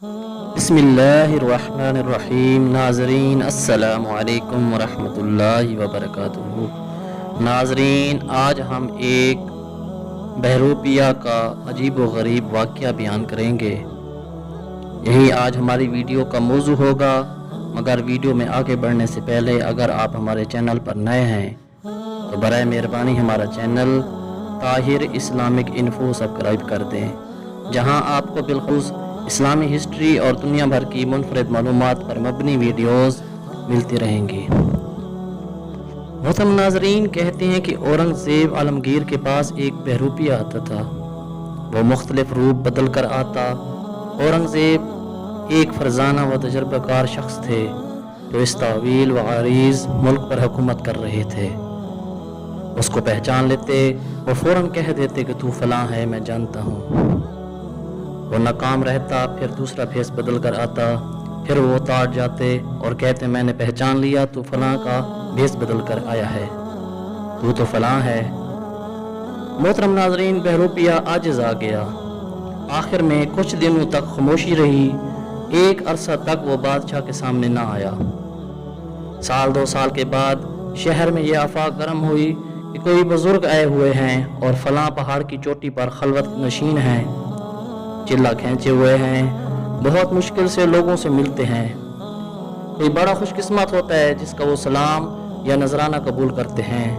बिस्मिल्लाहिर्रहमानिर्रहीम। नाज़रीन अस्सलाम वालेकुम वरहमतुल्लाहि वबरकातुहू। नाज़रीन, आज हम एक बहरूपिया का अजीब व गरीब वाक़या बयान करेंगे। यही आज हमारी वीडियो का मौजू होगा। मगर वीडियो में आगे बढ़ने से पहले अगर आप हमारे चैनल पर नए हैं तो बराए मेहरबानी हमारा channel Tahir Islamic info subscribe कर दें, जहां आपको बिल्कुल इस्लामी हिस्ट्री और दुनिया भर की मुनफरद मालूमात पर मबनी वीडियोस मिलती रहेंगी। मोहतरम नाज़रीन, कहते हैं कि औरंगज़ेब आलमगीर के पास एक बहरूपिया आता था। वो मुख्तलिफ रूप बदल कर आता। औरंगज़ेब एक फरजाना व तजर्बाकार शख्स थे जो इस तावील व अरीज़ मुल्क पर हुकूमत कर रहे थे। उसको पहचान लेते, वो फ़ौरन कह देते कि तू फलां है, मैं जानता हूँ। वो नाकाम रहता, फिर दूसरा फेस बदल कर आता, फिर वो ताड़ जाते और कहते मैंने पहचान लिया, तू फलां का भेस बदल कर आया है, तू तो फलां है। मोहतरम नाज़रीन, बहरूपिया आजिज़ आ गया। आखिर में कुछ दिनों तक खामोशी रही। एक अरसा तक वो बादशाह के सामने ना आया। साल 2 साल के बाद शहर में ये आफाक गर्म हुई कि कोई बुजुर्ग आए हुए हैं और फलां पहाड़ की चोटी पर खलवत नशीन हैं, चिल्ला खींचे हुए हैं, बहुत मुश्किल से लोगों से मिलते हैं। कोई बड़ा खुशकिस्मत होता है जिसका वो सलाम या नजराना कबूल करते हैं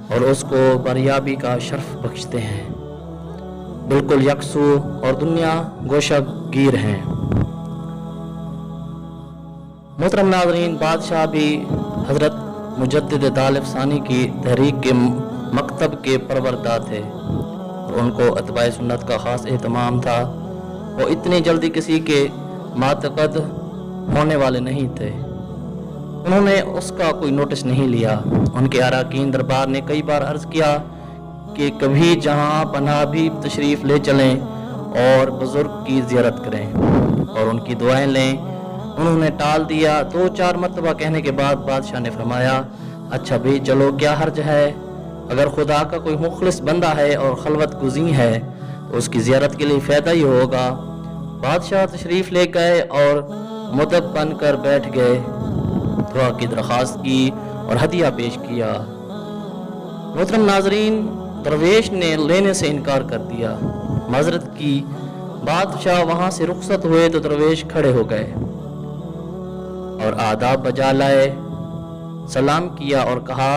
और उसको बरियाबी का शर्फ बख्शते हैं। बिल्कुल यकसू और दुनिया गोशागीर हैं। मोहतरम नाज़रीन, बादशाह भी हज़रत मुजद्दिद दालिब सानी की तहरीक के मकतब के परवरदा थे और उनको अतबाए सुन्नत का ख़ास एहतमाम था। वो इतनी जल्दी किसी के मातकद होने वाले नहीं थे। उन्होंने उसका कोई नोटिस नहीं लिया। उनके अराकीन दरबार ने कई बार अर्ज़ किया कि कभी जहाँ पनाह भी तशरीफ़ ले चलें और बुज़ुर्ग की ज़ियारत करें और उनकी दुआएं लें। उन्होंने टाल दिया। 2-4 मरतबा कहने के बाद बादशाह ने फरमाया, अच्छा भाई चलो, क्या हर्ज है। अगर खुदा का कोई मुखलिस बंदा है और खलवत गुज़ी है तो उसकी ज़ियारत के लिए फ़ायदा ही होगा। बादशाह तशरीफ़ ले गए और मुदब बन कर बैठ गए, दुआ की दरख्वास्त की और हदिया पेश किया। मोहतरम नाज़रीन, दरवेश ने लेने से इनकार कर दिया, माजरत की। बादशाह वहाँ से रुखसत हुए तो दरवेश खड़े हो गए और आदाब बजा लाए, सलाम किया और कहा,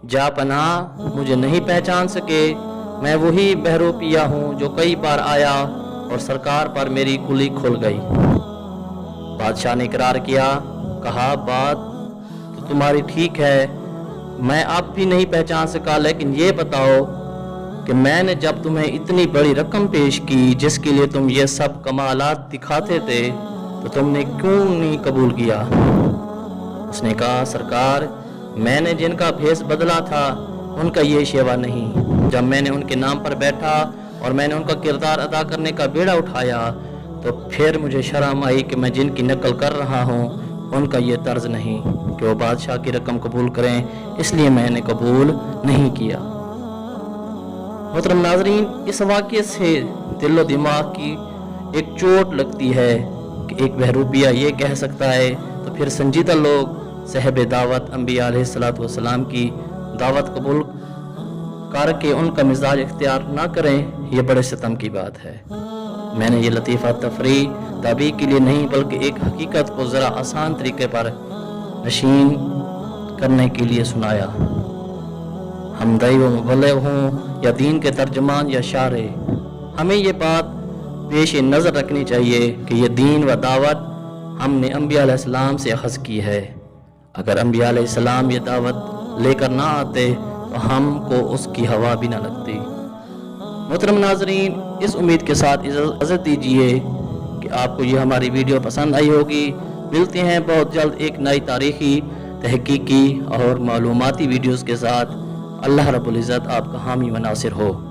जा पनाह, मुझे नहीं पहचान सके, मैं वही बहरूपिया हूँ जो कई बार आया और सरकार पर मेरी कुली खुल गई। बादशाह ने इकरार किया, कहा, बात तो तुम्हारी ठीक है, मैं अब भी नहीं पहचान सका, लेकिन ये बताओ कि मैंने जब तुम्हें इतनी बड़ी रकम पेश की जिसके लिए तुम ये सब कमालात दिखाते थे तो तुमने क्यों नहीं कबूल किया। उसने कहा, सरकार, मैंने जिनका भेस बदला था उनका ये शेवा नहीं। जब मैंने उनके नाम पर बैठा और मैंने उनका किरदार अदा करने का बेड़ा उठाया तो फिर मुझे शर्म आई कि मैं जिनकी नकल कर रहा हूँ उनका ये तर्ज नहीं कि वो बादशाह की रकम कबूल करें, इसलिए मैंने कबूल नहीं किया। मोहतरम नाज़रीन, इस वाक़ये से दिल व दिमाग की एक चोट लगती है कि एक बहरूपिया ये कह सकता है तो फिर संजीदा लोग साहिब दावत अंबिया अलैहिस्सलातु वस्सलाम की दावत कबूल करके उनका मिजाज इख्तियार ना करें, ये बड़े सितम की बात है। मैंने ये लतीफ़ा तफरी ताबी के लिए नहीं बल्कि एक हकीकत को ज़रा आसान तरीके पर नशीन करने के लिए सुनाया। हम दई व मुबल्लिग़ हों या दीन के तर्जमान या शारे, हमें ये बात पेश नज़र रखनी चाहिए कि ये दीन व दावत हमने अंबिया अलैहिस्सलाम से अख़ज़ की है। अगर अंबिया अलैहिस्सलाम ये दावत लेकर ना आते तो हमको उसकी हवा भी ना लगती। मोहतरम नाज़रीन, इस उम्मीद के साथ इजाज़त दीजिए कि आपको ये हमारी वीडियो पसंद आई होगी। मिलते हैं बहुत जल्द एक नई तारीख़ी, तहकीकी और मालूमाती वीडियोज़ के साथ। अल्लाह रब्बुल इज़्ज़त आपका हामी व नासिर हो।